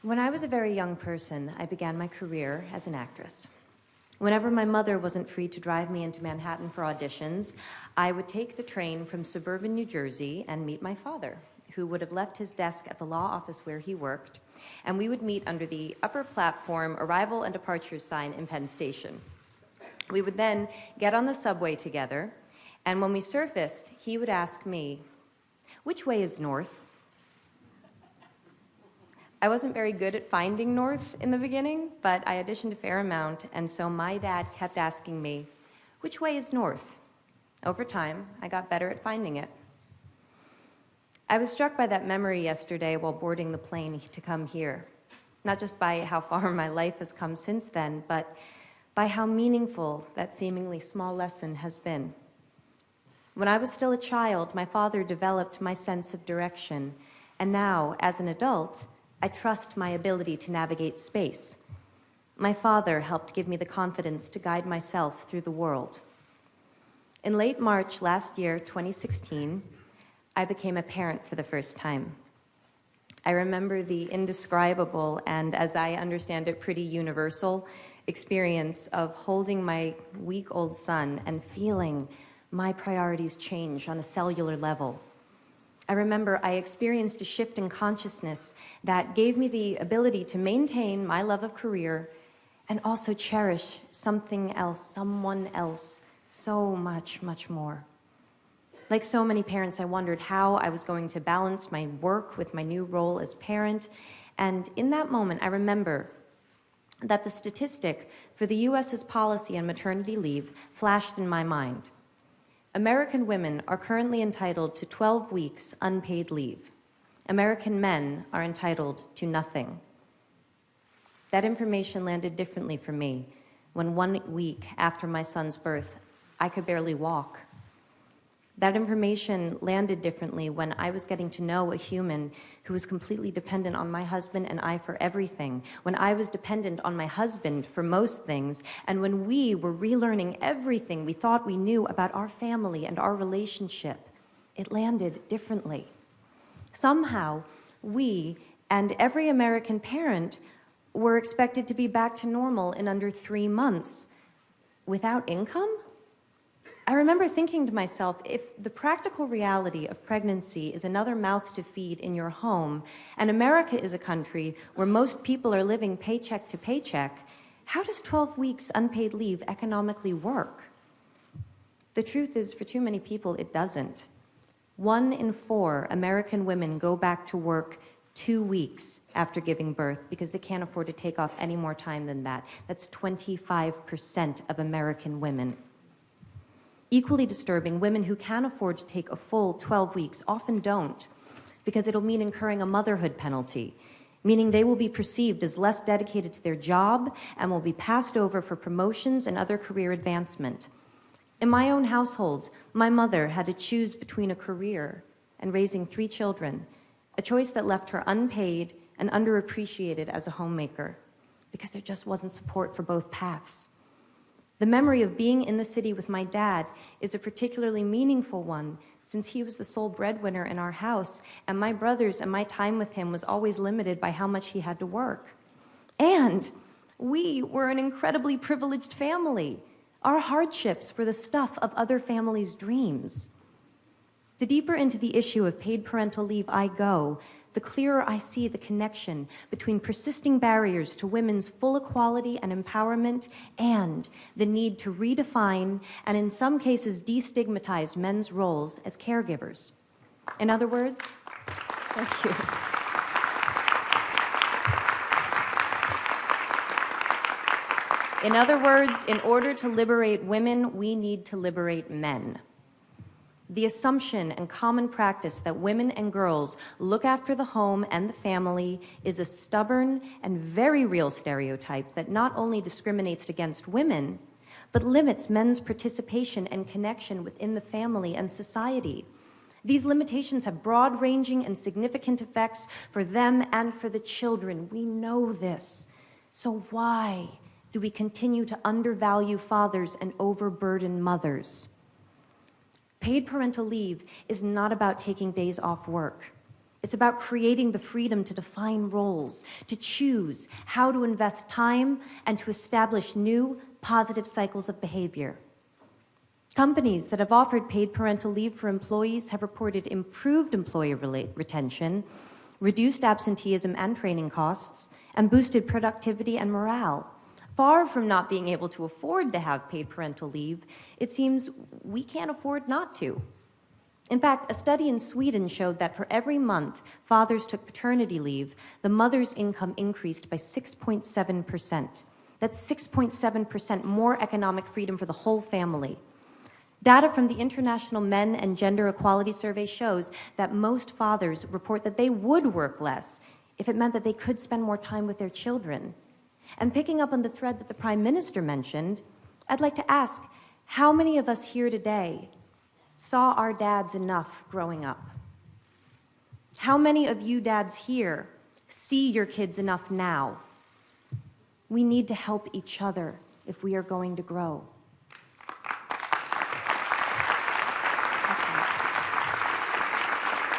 When I was a very young person, I began my career as an actress. Whenever my mother wasn't free to drive me into Manhattan for auditions, I would take the train from suburban New Jersey and meet my father, who would have left his desk at the law office where he worked, and we would meet under the upper platform arrival and departure sign in Penn Station. We would then get on the subway together, and when we surfaced, he would ask me, "Which way is north?" I wasn't very good at finding north in the beginning, but I auditioned a fair amount, and so my dad kept asking me, "Which way is north?" Over time, I got better at finding it. I was struck by that memory yesterday while boarding the plane to come here, not just by how far my life has come since then, but by how meaningful that seemingly small lesson has been. When I was still a child, my father developed my sense of direction, and now, as an adult, I trust my ability to navigate space. My father helped give me the confidence to guide myself through the world. In late March last year, 2016, I became a parent for the first time. I remember the indescribable and, as I understand it, pretty universal experience of holding my week-old son and feeling my priorities change on a cellular level. I remember I experienced a shift in consciousness that gave me the ability to maintain my love of career and also cherish something else, someone else, so much, much more. Like so many parents, I wondered how I was going to balance my work with my new role as parent. And in that moment, I remember that the statistic for the US's policy on maternity leave flashed in my mind. American women are currently entitled to 12 weeks unpaid leave. American men are entitled to nothing. That information landed differently for me when 1 week after my son's birth, I could barely walk. That information landed differently when I was getting to know a human who was completely dependent on my husband and I for everything, when I was dependent on my husband for most things, and when we were relearning everything we thought we knew about our family and our relationship. It landed differently. Somehow, we and every American parent were expected to be back to normal in under 3 months. Without income? I remember thinking to myself, if the practical reality of pregnancy is another mouth to feed in your home, and America is a country where most people are living paycheck to paycheck, how does 12 weeks unpaid leave economically work? The truth is, for too many people, it doesn't. 1 in 4 American women go back to work 2 weeks after giving birth because they can't afford to take off any more time than that. That's 25% of American women. Equally disturbing, women who can afford to take a full 12 weeks often don't, because it'll mean incurring a motherhood penalty, meaning they will be perceived as less dedicated to their job and will be passed over for promotions and other career advancement. In my own household, my mother had to choose between a career and raising 3 children, a choice that left her unpaid and underappreciated as a homemaker, because there just wasn't support for both paths. The memory of being in the city with my dad is a particularly meaningful one, since he was the sole breadwinner in our house, and my brothers and my time with him was always limited by how much he had to work. And we were an incredibly privileged family. Our hardships were the stuff of other families' dreams. The deeper into the issue of paid parental leave I go, the clearer I see the connection between persisting barriers to women's full equality and empowerment and the need to redefine and in some cases destigmatize men's roles as caregivers. In other words, thank you. In other words, in order to liberate women, we need to liberate men. The assumption and common practice that women and girls look after the home and the family is a stubborn and very real stereotype that not only discriminates against women, but limits men's participation and connection within the family and society. These limitations have broad-ranging and significant effects for them and for the children. We know this. So why do we continue to undervalue fathers and overburden mothers? Paid parental leave is not about taking days off work. It's about creating the freedom to define roles, to choose how to invest time, and to establish new, positive cycles of behavior. Companies that have offered paid parental leave for employees have reported improved employee retention, reduced absenteeism and training costs, and boosted productivity and morale. Far from not being able to afford to have paid parental leave, it seems we can't afford not to. In fact, a study in Sweden showed that for every month fathers took paternity leave, the mother's income increased by 6.7%. That's 6.7% more economic freedom for the whole family. Data from the International Men and Gender Equality Survey shows that most fathers report that they would work less if it meant that they could spend more time with their children. And picking up on the thread that the Prime Minister mentioned, I'd like to ask, how many of us here today saw our dads enough growing up? How many of you dads here see your kids enough now? We need to help each other if we are going to grow.